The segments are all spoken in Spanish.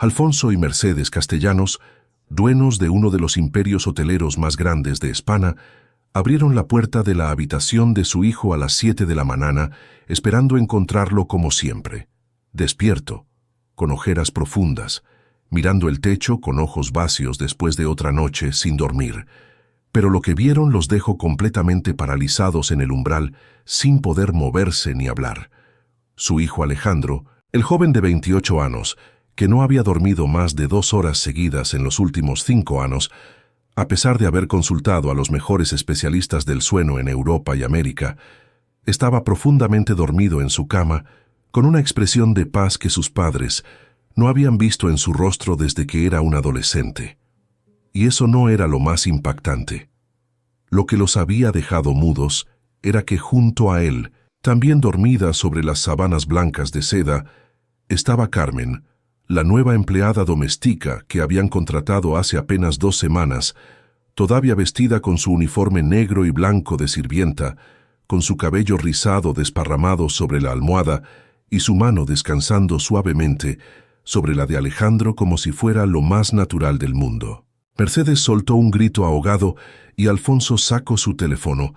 Alfonso y Mercedes Castellanos, dueños de uno de los imperios hoteleros más grandes de España, abrieron la puerta de la habitación de su hijo a las 7 de la mañana, esperando encontrarlo como siempre, despierto, con ojeras profundas, mirando el techo con ojos vacíos después de otra noche sin dormir. Pero lo que vieron los dejó completamente paralizados en el umbral, sin poder moverse ni hablar. Su hijo Alejandro, el joven de 28 años, que no había dormido más de 2 horas seguidas en los últimos 5 años, a pesar de haber consultado a los mejores especialistas del sueño en Europa y América, estaba profundamente dormido en su cama, con una expresión de paz que sus padres no habían visto en su rostro desde que era un adolescente. Y eso no era lo más impactante. Lo que los había dejado mudos era que junto a él, también dormida sobre las sábanas blancas de seda, estaba Carmen, la nueva empleada doméstica que habían contratado hace apenas 2 semanas, todavía vestida con su uniforme negro y blanco de sirvienta, con su cabello rizado desparramado sobre la almohada y su mano descansando suavemente sobre la de Alejandro como si fuera lo más natural del mundo. Mercedes soltó un grito ahogado y Alfonso sacó su teléfono,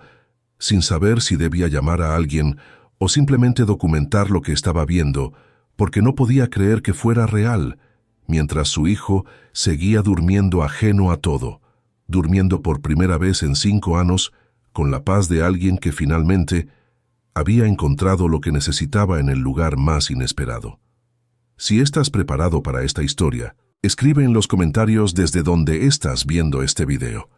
sin saber si debía llamar a alguien o simplemente documentar lo que estaba viendo, porque no podía creer que fuera real, mientras su hijo seguía durmiendo ajeno a todo, durmiendo por primera vez en 5 años, con la paz de alguien que finalmente había encontrado lo que necesitaba en el lugar más inesperado. Si estás preparado para esta historia, escribe en los comentarios desde donde estás viendo este video.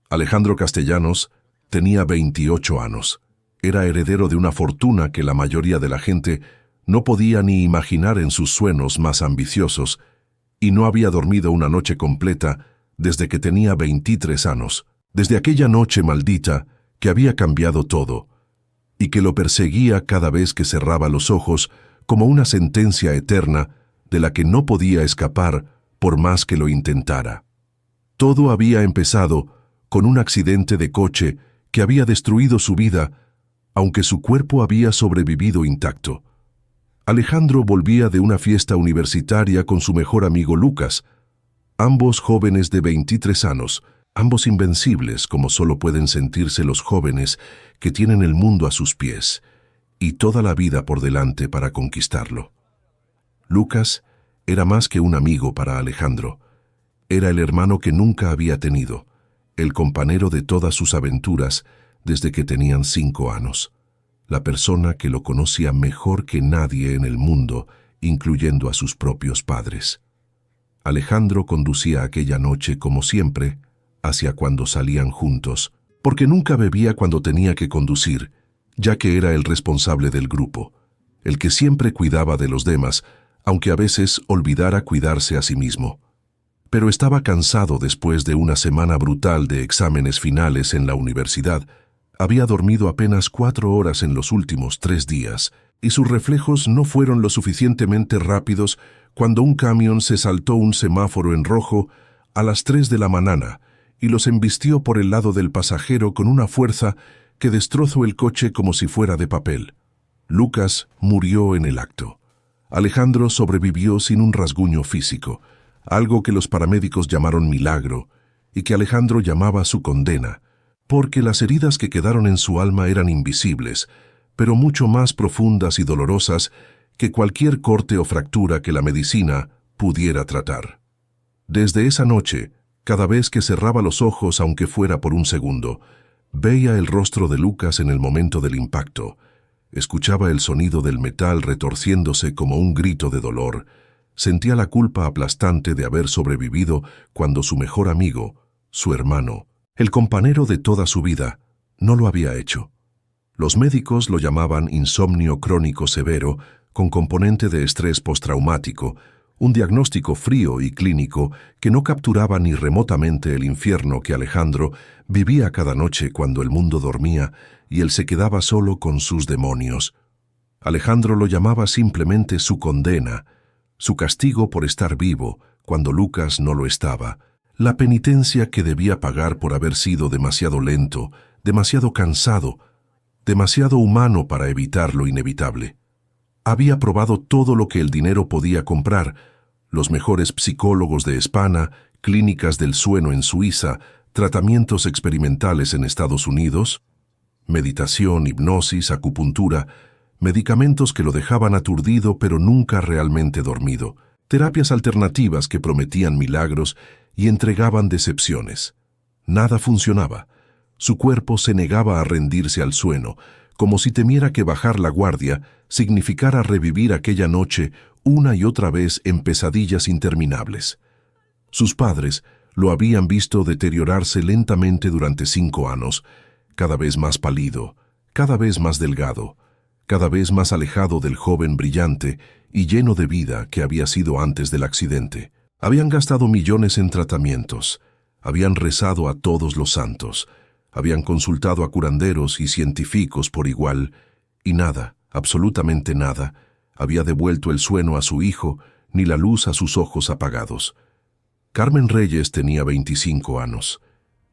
Alejandro Castellanos tenía 28 años. Era heredero de una fortuna que la mayoría de la gente no podía ni imaginar en sus sueños más ambiciosos, y no había dormido una noche completa desde que tenía 23 años, desde aquella noche maldita que había cambiado todo, y que lo perseguía cada vez que cerraba los ojos como una sentencia eterna de la que no podía escapar por más que lo intentara. Todo había empezado con un accidente de coche que había destruido su vida, aunque su cuerpo había sobrevivido intacto. Alejandro volvía de una fiesta universitaria con su mejor amigo Lucas, ambos jóvenes de 23 años, ambos invencibles como solo pueden sentirse los jóvenes que tienen el mundo a sus pies y toda la vida por delante para conquistarlo. Lucas era más que un amigo para Alejandro. Era el hermano que nunca había tenido, el compañero de todas sus aventuras desde que tenían 5 años. La persona que lo conocía mejor que nadie en el mundo, incluyendo a sus propios padres. Alejandro conducía aquella noche, como siempre, hacia cuando salían juntos, porque nunca bebía cuando tenía que conducir, ya que era el responsable del grupo, el que siempre cuidaba de los demás, aunque a veces olvidara cuidarse a sí mismo. Pero estaba cansado después de una semana brutal de exámenes finales en la universidad. Había dormido apenas 4 horas en los últimos 3 días, y sus reflejos no fueron lo suficientemente rápidos cuando un camión se saltó un semáforo en rojo a las 3 de la mañana y los embistió por el lado del pasajero con una fuerza que destrozó el coche como si fuera de papel. Lucas murió en el acto. Alejandro sobrevivió sin un rasguño físico, algo que los paramédicos llamaron milagro y que Alejandro llamaba su condena, porque las heridas que quedaron en su alma eran invisibles, pero mucho más profundas y dolorosas que cualquier corte o fractura que la medicina pudiera tratar. Desde esa noche, cada vez que cerraba los ojos, aunque fuera por un segundo, veía el rostro de Lucas en el momento del impacto, escuchaba el sonido del metal retorciéndose como un grito de dolor, sentía la culpa aplastante de haber sobrevivido cuando su mejor amigo, su hermano, el compañero de toda su vida, no lo había hecho. Los médicos lo llamaban insomnio crónico severo con componente de estrés postraumático, un diagnóstico frío y clínico que no capturaba ni remotamente el infierno que Alejandro vivía cada noche cuando el mundo dormía y él se quedaba solo con sus demonios. Alejandro lo llamaba simplemente su condena, su castigo por estar vivo cuando Lucas no lo estaba, la penitencia que debía pagar por haber sido demasiado lento, demasiado cansado, demasiado humano para evitar lo inevitable. Había probado todo lo que el dinero podía comprar, los mejores psicólogos de España, clínicas del sueño en Suiza, tratamientos experimentales en Estados Unidos, meditación, hipnosis, acupuntura, medicamentos que lo dejaban aturdido pero nunca realmente dormido, terapias alternativas que prometían milagros y entregaban decepciones. Nada funcionaba. Su cuerpo se negaba a rendirse al sueño, como si temiera que bajar la guardia significara revivir aquella noche una y otra vez en pesadillas interminables. Sus padres lo habían visto deteriorarse lentamente durante 5 años, cada vez más pálido, cada vez más delgado, cada vez más alejado del joven brillante y lleno de vida que había sido antes del accidente. Habían gastado millones en tratamientos, habían rezado a todos los santos, habían consultado a curanderos y científicos por igual, y nada, absolutamente nada, había devuelto el sueño a su hijo ni la luz a sus ojos apagados. Carmen Reyes tenía 25 años.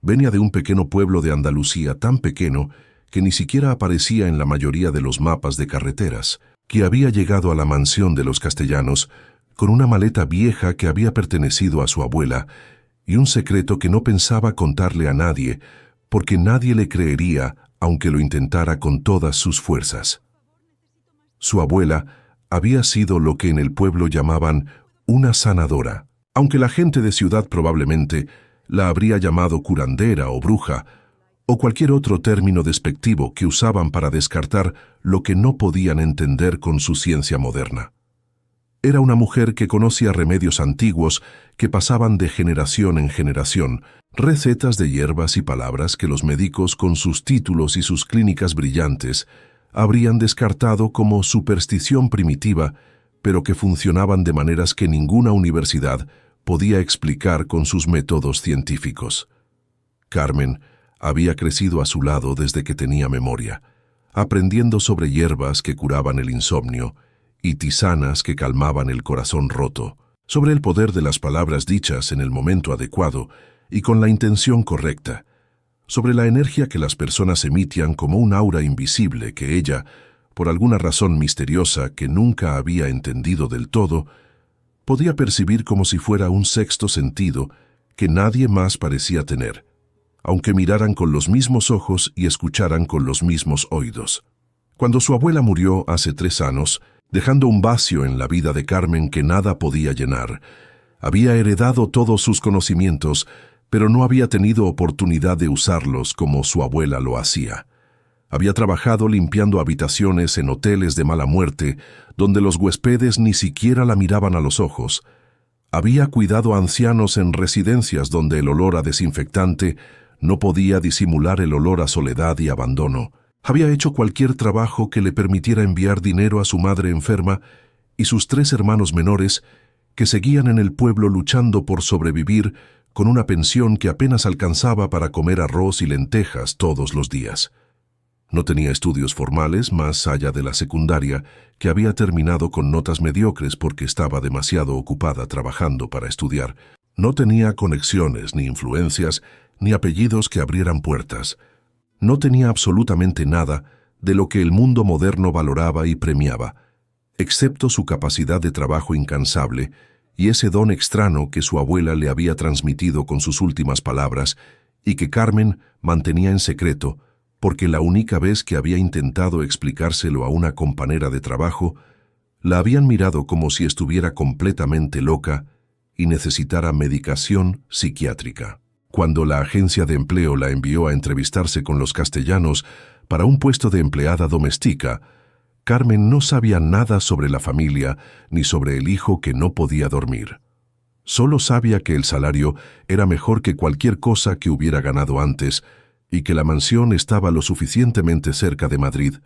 Venía de un pequeño pueblo de Andalucía tan pequeño que ni siquiera aparecía en la mayoría de los mapas de carreteras, que había llegado a la mansión de los Castellanos con una maleta vieja que había pertenecido a su abuela y un secreto que no pensaba contarle a nadie, porque nadie le creería aunque lo intentara con todas sus fuerzas. Su abuela había sido lo que en el pueblo llamaban una sanadora, aunque la gente de ciudad probablemente la habría llamado curandera o bruja, o cualquier otro término despectivo que usaban para descartar lo que no podían entender con su ciencia moderna. Era una mujer que conocía remedios antiguos que pasaban de generación en generación, recetas de hierbas y palabras que los médicos con sus títulos y sus clínicas brillantes habrían descartado como superstición primitiva, pero que funcionaban de maneras que ninguna universidad podía explicar con sus métodos científicos. Carmen había crecido a su lado desde que tenía memoria, aprendiendo sobre hierbas que curaban el insomnio y tisanas que calmaban el corazón roto, sobre el poder de las palabras dichas en el momento adecuado y con la intención correcta, sobre la energía que las personas emitían como un aura invisible que ella, por alguna razón misteriosa que nunca había entendido del todo, podía percibir como si fuera un sexto sentido que nadie más parecía tener, aunque miraran con los mismos ojos y escucharan con los mismos oídos. Cuando su abuela murió hace 3 años, dejando un vacío en la vida de Carmen que nada podía llenar, había heredado todos sus conocimientos, pero no había tenido oportunidad de usarlos como su abuela lo hacía. Había trabajado limpiando habitaciones en hoteles de mala muerte, donde los huéspedes ni siquiera la miraban a los ojos. Había cuidado a ancianos en residencias donde el olor a desinfectante no podía disimular el olor a soledad y abandono. Había hecho cualquier trabajo que le permitiera enviar dinero a su madre enferma y sus 3 hermanos menores que seguían en el pueblo luchando por sobrevivir con una pensión que apenas alcanzaba para comer arroz y lentejas todos los días. No tenía estudios formales más allá de la secundaria, que había terminado con notas mediocres porque estaba demasiado ocupada trabajando para estudiar. No tenía conexiones, ni influencias, ni apellidos que abrieran puertas. No tenía absolutamente nada de lo que el mundo moderno valoraba y premiaba, excepto su capacidad de trabajo incansable y ese don extraño que su abuela le había transmitido con sus últimas palabras y que Carmen mantenía en secreto, porque la única vez que había intentado explicárselo a una compañera de trabajo, la habían mirado como si estuviera completamente loca y necesitara medicación psiquiátrica. Cuando la agencia de empleo la envió a entrevistarse con los Castellanos para un puesto de empleada doméstica, Carmen no sabía nada sobre la familia ni sobre el hijo que no podía dormir. Solo sabía que el salario era mejor que cualquier cosa que hubiera ganado antes y que la mansión estaba lo suficientemente cerca de Madrid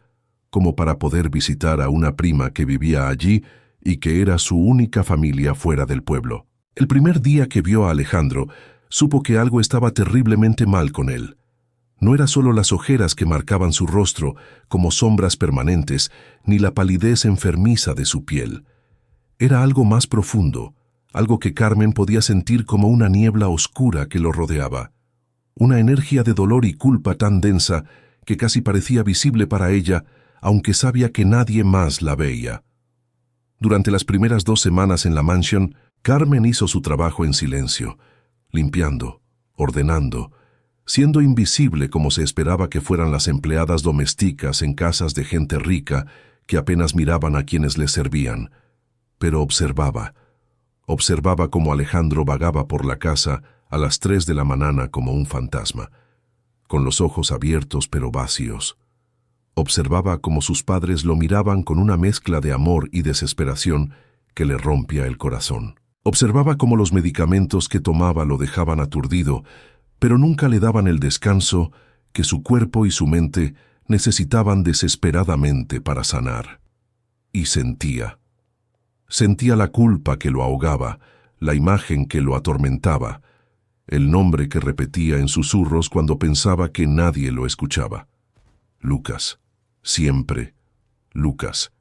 como para poder visitar a una prima que vivía allí y que era su única familia fuera del pueblo. El primer día que vio a Alejandro, supo que algo estaba terriblemente mal con él. No era solo las ojeras que marcaban su rostro como sombras permanentes, ni la palidez enfermiza de su piel. Era algo más profundo, algo que Carmen podía sentir como una niebla oscura que lo rodeaba. Una energía de dolor y culpa tan densa que casi parecía visible para ella, aunque sabía que nadie más la veía. Durante las primeras 2 semanas en la mansión, Carmen hizo su trabajo en silencio, limpiando, ordenando, siendo invisible como se esperaba que fueran las empleadas domésticas en casas de gente rica que apenas miraban a quienes les servían. Pero observaba cómo Alejandro vagaba por la casa a las 3 de la mañana como un fantasma, con los ojos abiertos pero vacíos. Observaba cómo sus padres lo miraban con una mezcla de amor y desesperación que le rompía el corazón. Observaba cómo los medicamentos que tomaba lo dejaban aturdido, pero nunca le daban el descanso que su cuerpo y su mente necesitaban desesperadamente para sanar. Y sentía la culpa que lo ahogaba, la imagen que lo atormentaba, el nombre que repetía en susurros cuando pensaba que nadie lo escuchaba. Lucas, siempre Lucas.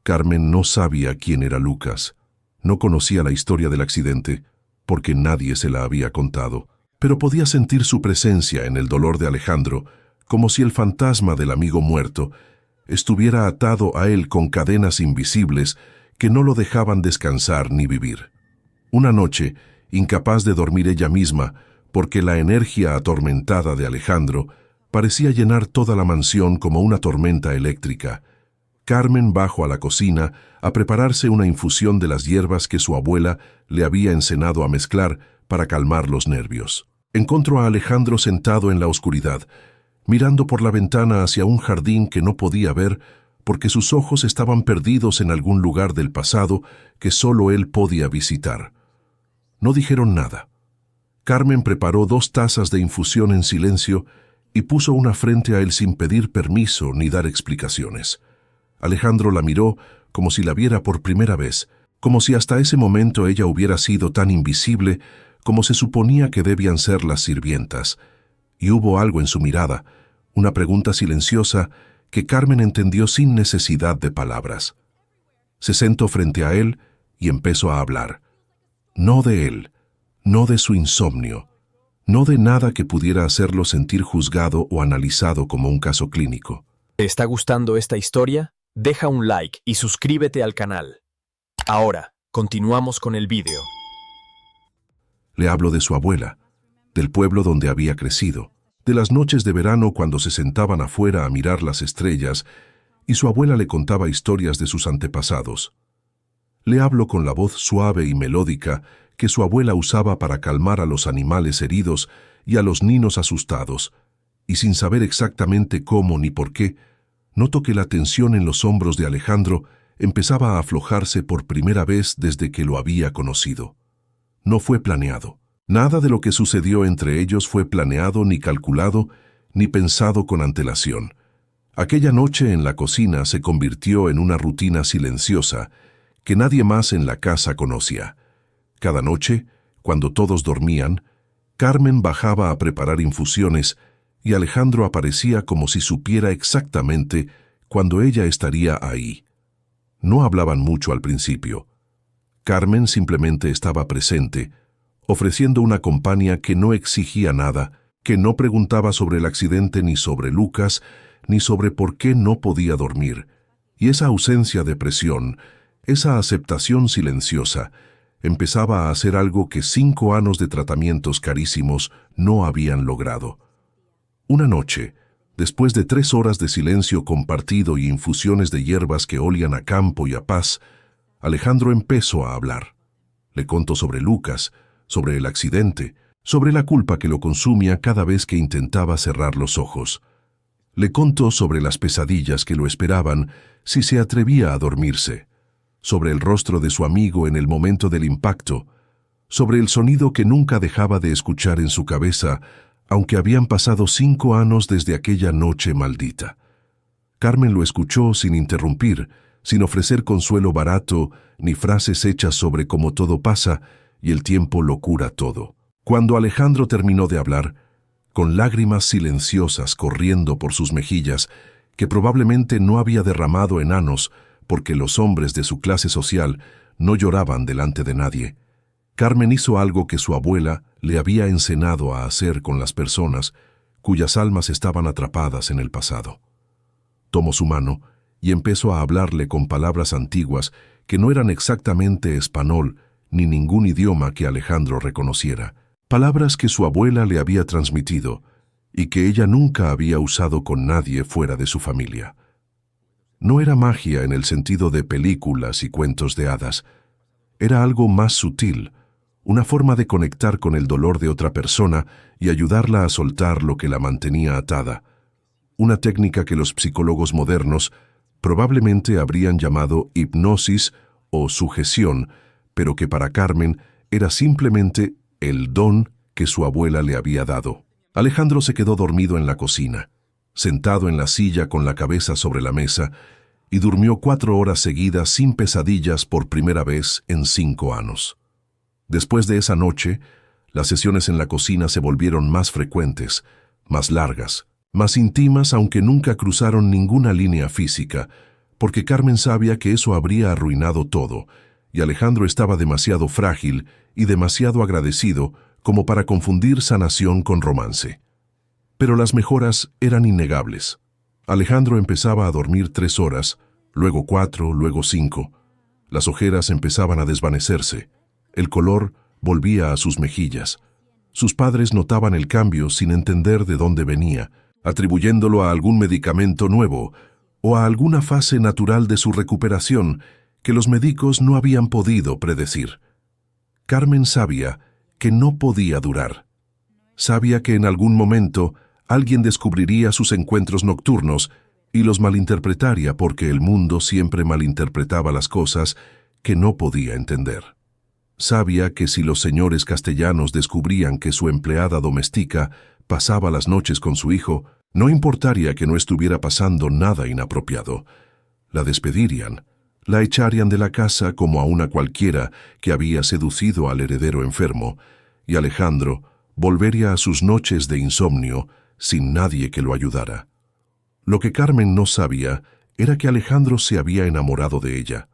Carmen no sabía quién era Lucas, no conocía la historia del accidente, porque nadie se la había contado, pero podía sentir su presencia en el dolor de Alejandro, como si el fantasma del amigo muerto estuviera atado a él con cadenas invisibles que no lo dejaban descansar ni vivir. Una noche, incapaz de dormir ella misma, porque la energía atormentada de Alejandro parecía llenar toda la mansión como una tormenta eléctrica, Carmen bajó a la cocina a prepararse una infusión de las hierbas que su abuela le había enseñado a mezclar para calmar los nervios. Encontró a Alejandro sentado en la oscuridad, mirando por la ventana hacia un jardín que no podía ver porque sus ojos estaban perdidos en algún lugar del pasado que solo él podía visitar. No dijeron nada. Carmen preparó 2 tazas de infusión en silencio y puso una frente a él sin pedir permiso ni dar explicaciones. Alejandro la miró como si la viera por primera vez, como si hasta ese momento ella hubiera sido tan invisible como se suponía que debían ser las sirvientas. Y hubo algo en su mirada, una pregunta silenciosa que Carmen entendió sin necesidad de palabras. Se sentó frente a él y empezó a hablar. No de él, no de su insomnio, no de nada que pudiera hacerlo sentir juzgado o analizado como un caso clínico. ¿Te está gustando esta historia? Deja un like y suscríbete al canal. Ahora, continuamos con el vídeo. Le habló de su abuela, del pueblo donde había crecido, de las noches de verano cuando se sentaban afuera a mirar las estrellas y su abuela le contaba historias de sus antepasados. Le habló con la voz suave y melódica que su abuela usaba para calmar a los animales heridos y a los niños asustados, y sin saber exactamente cómo ni por qué, notó que la tensión en los hombros de Alejandro empezaba a aflojarse por primera vez desde que lo había conocido. No fue planeado. Nada de lo que sucedió entre ellos fue planeado, ni calculado, ni pensado con antelación. Aquella noche en la cocina se convirtió en una rutina silenciosa que nadie más en la casa conocía. Cada noche, cuando todos dormían, Carmen bajaba a preparar infusiones y Alejandro aparecía como si supiera exactamente cuándo ella estaría ahí. No hablaban mucho al principio. Carmen simplemente estaba presente, ofreciendo una compañía que no exigía nada, que no preguntaba sobre el accidente ni sobre Lucas, ni sobre por qué no podía dormir. Y esa ausencia de presión, esa aceptación silenciosa, empezaba a hacer algo que 5 años de tratamientos carísimos no habían logrado. Una noche, después de 3 horas de silencio compartido y infusiones de hierbas que olían a campo y a paz, Alejandro empezó a hablar. Le contó sobre Lucas, sobre el accidente, sobre la culpa que lo consumía cada vez que intentaba cerrar los ojos. Le contó sobre las pesadillas que lo esperaban si se atrevía a dormirse, sobre el rostro de su amigo en el momento del impacto, sobre el sonido que nunca dejaba de escuchar en su cabeza, aunque habían pasado 5 años desde aquella noche maldita. Carmen lo escuchó sin interrumpir, sin ofrecer consuelo barato, ni frases hechas sobre cómo todo pasa y el tiempo lo cura todo. Cuando Alejandro terminó de hablar, con lágrimas silenciosas corriendo por sus mejillas, que probablemente no había derramado en años, porque los hombres de su clase social no lloraban delante de nadie, Carmen hizo algo que su abuela le había enseñado a hacer con las personas cuyas almas estaban atrapadas en el pasado. Tomó su mano y empezó a hablarle con palabras antiguas que no eran exactamente español ni ningún idioma que Alejandro reconociera. Palabras que su abuela le había transmitido y que ella nunca había usado con nadie fuera de su familia. No era magia en el sentido de películas y cuentos de hadas. Era algo más sutil, una forma de conectar con el dolor de otra persona y ayudarla a soltar lo que la mantenía atada. Una técnica que los psicólogos modernos probablemente habrían llamado hipnosis o sujeción, pero que para Carmen era simplemente el don que su abuela le había dado. Alejandro se quedó dormido en la cocina, sentado en la silla con la cabeza sobre la mesa, y durmió 4 horas seguidas sin pesadillas por primera vez en 5 años. Después de esa noche, las sesiones en la cocina se volvieron más frecuentes, más largas, más íntimas, aunque nunca cruzaron ninguna línea física, porque Carmen sabía que eso habría arruinado todo, y Alejandro estaba demasiado frágil y demasiado agradecido como para confundir sanación con romance. Pero las mejoras eran innegables. Alejandro empezaba a dormir 3 horas, luego 4, luego 5. Las ojeras empezaban a desvanecerse. El color volvía a sus mejillas. Sus padres notaban el cambio sin entender de dónde venía, atribuyéndolo a algún medicamento nuevo o a alguna fase natural de su recuperación que los médicos no habían podido predecir. Carmen sabía que no podía durar. Sabía que en algún momento alguien descubriría sus encuentros nocturnos y los malinterpretaría porque el mundo siempre malinterpretaba las cosas que no podía entender. Sabía que si los señores castellanos descubrían que su empleada doméstica pasaba las noches con su hijo, no importaría que no estuviera pasando nada inapropiado. La despedirían, la echarían de la casa como a una cualquiera que había seducido al heredero enfermo, y Alejandro volvería a sus noches de insomnio sin nadie que lo ayudara. Lo que Carmen no sabía era que Alejandro se había enamorado de ella,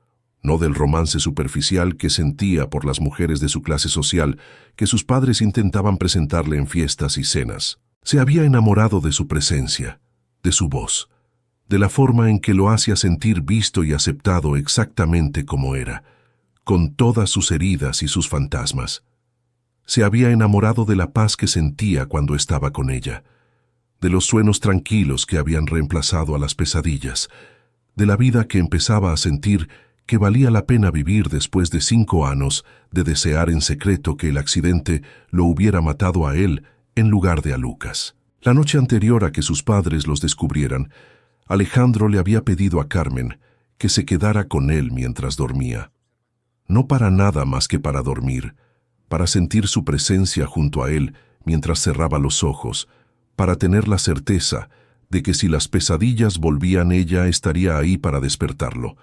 no del romance superficial que sentía por las mujeres de su clase social que sus padres intentaban presentarle en fiestas y cenas. Se había enamorado de su presencia, de su voz, de la forma en que lo hacía sentir visto y aceptado exactamente como era, con todas sus heridas y sus fantasmas. Se había enamorado de la paz que sentía cuando estaba con ella, de los sueños tranquilos que habían reemplazado a las pesadillas, de la vida que empezaba a sentir que valía la pena vivir después de 5 años de desear en secreto que el accidente lo hubiera matado a él en lugar de a Lucas. La noche anterior a que sus padres los descubrieran, Alejandro le había pedido a Carmen que se quedara con él mientras dormía. No para nada más que para dormir, para sentir su presencia junto a él mientras cerraba los ojos, para tener la certeza de que si las pesadillas volvían ella estaría ahí para despertarlo.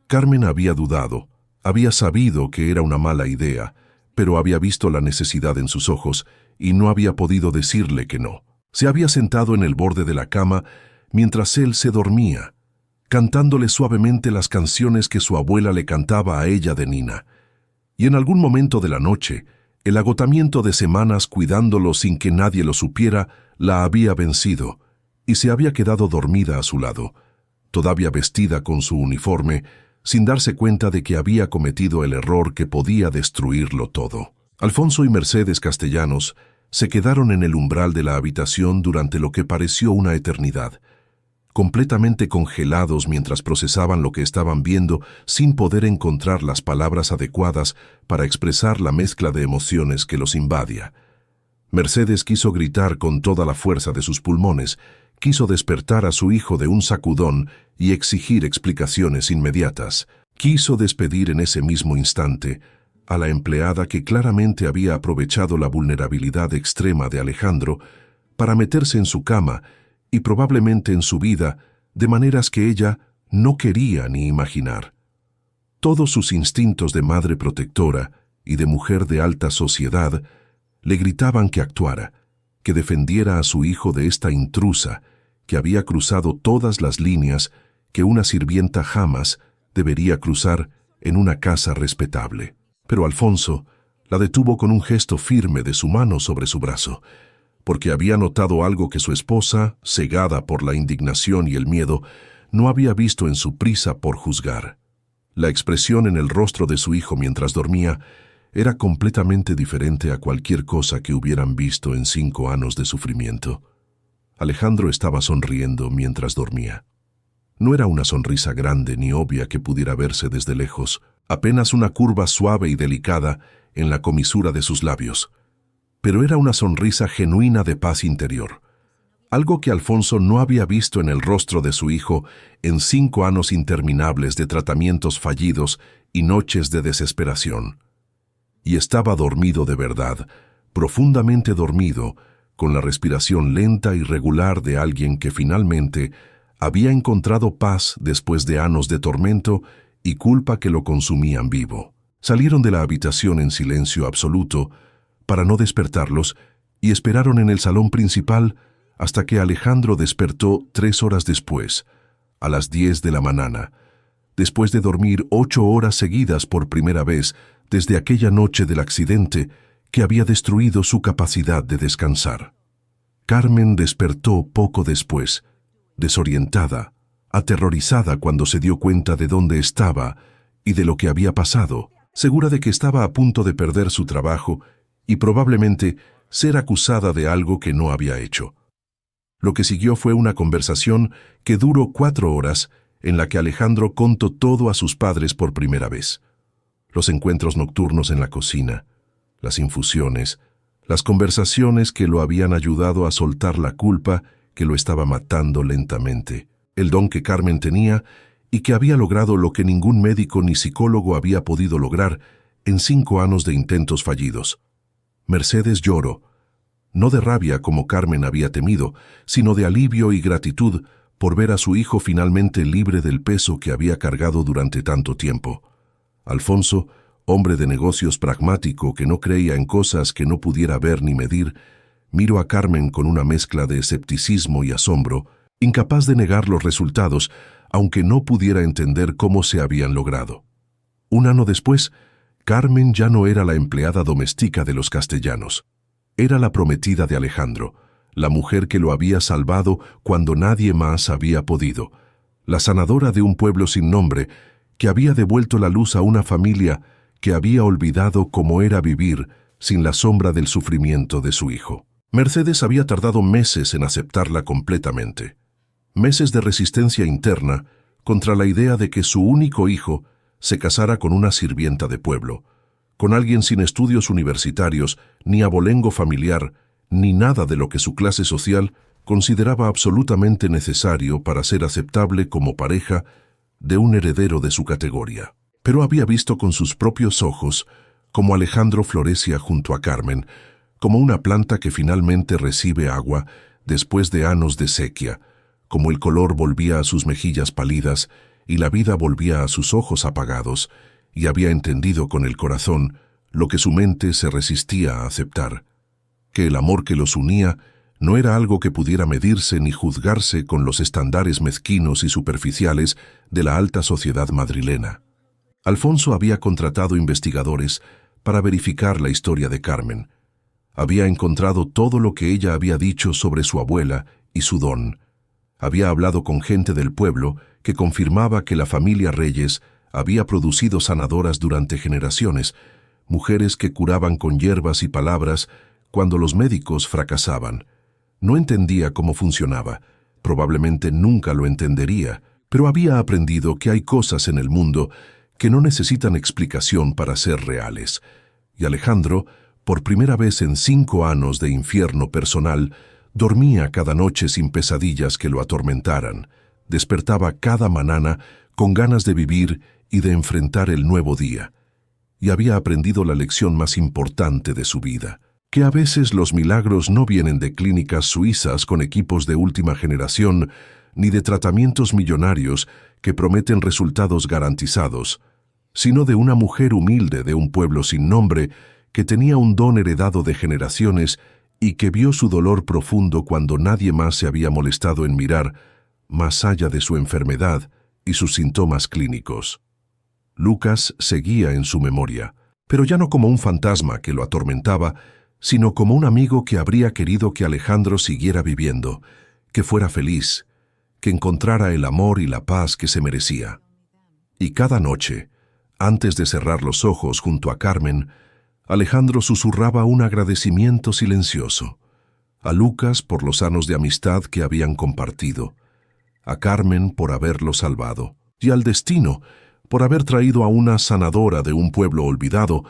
Carmen había dudado, había sabido que era una mala idea, pero había visto la necesidad en sus ojos y no había podido decirle que no. Se había sentado en el borde de la cama mientras él se dormía, cantándole suavemente las canciones que su abuela le cantaba a ella de nina. Y en algún momento de la noche, el agotamiento de semanas cuidándolo sin que nadie lo supiera la había vencido, y se había quedado dormida a su lado, todavía vestida con su uniforme, sin darse cuenta de que había cometido el error que podía destruirlo todo. Alfonso y Mercedes Castellanos se quedaron en el umbral de la habitación durante lo que pareció una eternidad, completamente congelados mientras procesaban lo que estaban viendo sin poder encontrar las palabras adecuadas para expresar la mezcla de emociones que los invadía. Mercedes quiso gritar con toda la fuerza de sus pulmones, quiso despertar a su hijo de un sacudón y exigir explicaciones inmediatas. Quiso despedir en ese mismo instante a la empleada que claramente había aprovechado la vulnerabilidad extrema de Alejandro para meterse en su cama y probablemente en su vida de maneras que ella no quería ni imaginar. Todos sus instintos de madre protectora y de mujer de alta sociedad le gritaban que actuara, que defendiera a su hijo de esta intrusa que había cruzado todas las líneas que una sirvienta jamás debería cruzar en una casa respetable. Pero Alfonso la detuvo con un gesto firme de su mano sobre su brazo, porque había notado algo que su esposa, cegada por la indignación y el miedo, no había visto en su prisa por juzgar. La expresión en el rostro de su hijo mientras dormía Era completamente diferente a cualquier cosa que hubieran visto en 5 años de sufrimiento. Alejandro estaba sonriendo mientras dormía. No era una sonrisa grande ni obvia que pudiera verse desde lejos, apenas una curva suave y delicada en la comisura de sus labios. Pero era una sonrisa genuina de paz interior, algo que Alfonso no había visto en el rostro de su hijo en 5 años interminables de tratamientos fallidos y noches de desesperación. Y estaba dormido de verdad, profundamente dormido, con la respiración lenta y regular de alguien que finalmente había encontrado paz después de años de tormento y culpa que lo consumían vivo. Salieron de la habitación en silencio absoluto para no despertarlos y esperaron en el salón principal hasta que Alejandro despertó 3 horas después, a las 10 de la mañana, después de dormir 8 horas seguidas por primera vez desde aquella noche del accidente que había destruido su capacidad de descansar. Carmen despertó poco después, desorientada, aterrorizada cuando se dio cuenta de dónde estaba y de lo que había pasado, segura de que estaba a punto de perder su trabajo y probablemente ser acusada de algo que no había hecho. Lo que siguió fue una conversación que duró 4 horas en la que Alejandro contó todo a sus padres por primera vez. Los encuentros nocturnos en la cocina, las infusiones, las conversaciones que lo habían ayudado a soltar la culpa que lo estaba matando lentamente, el don que Carmen tenía y que había logrado lo que ningún médico ni psicólogo había podido lograr en 5 años de intentos fallidos. Mercedes lloró, no de rabia como Carmen había temido, sino de alivio y gratitud por ver a su hijo finalmente libre del peso que había cargado durante tanto tiempo. Alfonso, hombre de negocios pragmático que no creía en cosas que no pudiera ver ni medir, miró a Carmen con una mezcla de escepticismo y asombro, incapaz de negar los resultados, aunque no pudiera entender cómo se habían logrado. Un año después, Carmen ya no era la empleada doméstica de los Castellanos. Era la prometida de Alejandro, la mujer que lo había salvado cuando nadie más había podido, la sanadora de un pueblo sin nombre, que había devuelto la luz a una familia que había olvidado cómo era vivir sin la sombra del sufrimiento de su hijo. Mercedes había tardado meses en aceptarla completamente. Meses de resistencia interna contra la idea de que su único hijo se casara con una sirvienta de pueblo, con alguien sin estudios universitarios, ni abolengo familiar, ni nada de lo que su clase social consideraba absolutamente necesario para ser aceptable como pareja de un heredero de su categoría. Pero había visto con sus propios ojos cómo Alejandro florecía junto a Carmen, como una planta que finalmente recibe agua después de años de sequía, como el color volvía a sus mejillas pálidas y la vida volvía a sus ojos apagados, y había entendido con el corazón lo que su mente se resistía a aceptar, que el amor que los unía no era algo que pudiera medirse ni juzgarse con los estándares mezquinos y superficiales de la alta sociedad madrilena. Alfonso había contratado investigadores para verificar la historia de Carmen. Había encontrado todo lo que ella había dicho sobre su abuela y su don. Había hablado con gente del pueblo que confirmaba que la familia Reyes había producido sanadoras durante generaciones, mujeres que curaban con hierbas y palabras cuando los médicos fracasaban. No entendía cómo funcionaba, probablemente nunca lo entendería, pero había aprendido que hay cosas en el mundo que no necesitan explicación para ser reales. Y Alejandro, por primera vez en 5 años de infierno personal, dormía cada noche sin pesadillas que lo atormentaran, despertaba cada mañana con ganas de vivir y de enfrentar el nuevo día. Y había aprendido la lección más importante de su vida, que a veces los milagros no vienen de clínicas suizas con equipos de última generación, ni de tratamientos millonarios que prometen resultados garantizados, sino de una mujer humilde de un pueblo sin nombre que tenía un don heredado de generaciones y que vio su dolor profundo cuando nadie más se había molestado en mirar más allá de su enfermedad y sus síntomas clínicos. Lucas seguía en su memoria, pero ya no como un fantasma que lo atormentaba, sino como un amigo que habría querido que Alejandro siguiera viviendo, que fuera feliz, que encontrara el amor y la paz que se merecía. Y cada noche, antes de cerrar los ojos junto a Carmen, Alejandro susurraba un agradecimiento silencioso. A Lucas por los años de amistad que habían compartido, a Carmen por haberlo salvado, y al destino por haber traído a una sanadora de un pueblo olvidado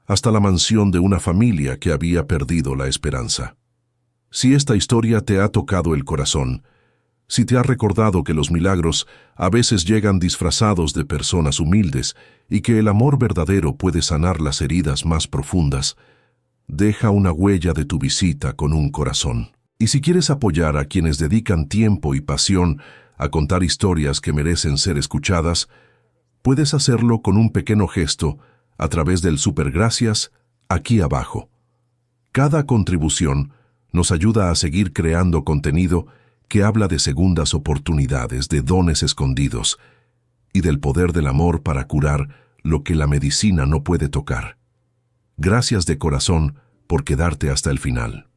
hasta la mansión de una familia que había perdido la esperanza. Si esta historia te ha tocado el corazón, si te ha recordado que los milagros a veces llegan disfrazados de personas humildes y que el amor verdadero puede sanar las heridas más profundas, deja una huella de tu visita con un corazón. Y si quieres apoyar a quienes dedican tiempo y pasión a contar historias que merecen ser escuchadas, puedes hacerlo con un pequeño gesto a través del supergracias aquí abajo. Cada contribución nos ayuda a seguir creando contenido que habla de segundas oportunidades, de dones escondidos y del poder del amor para curar lo que la medicina no puede tocar. Gracias de corazón por quedarte hasta el final.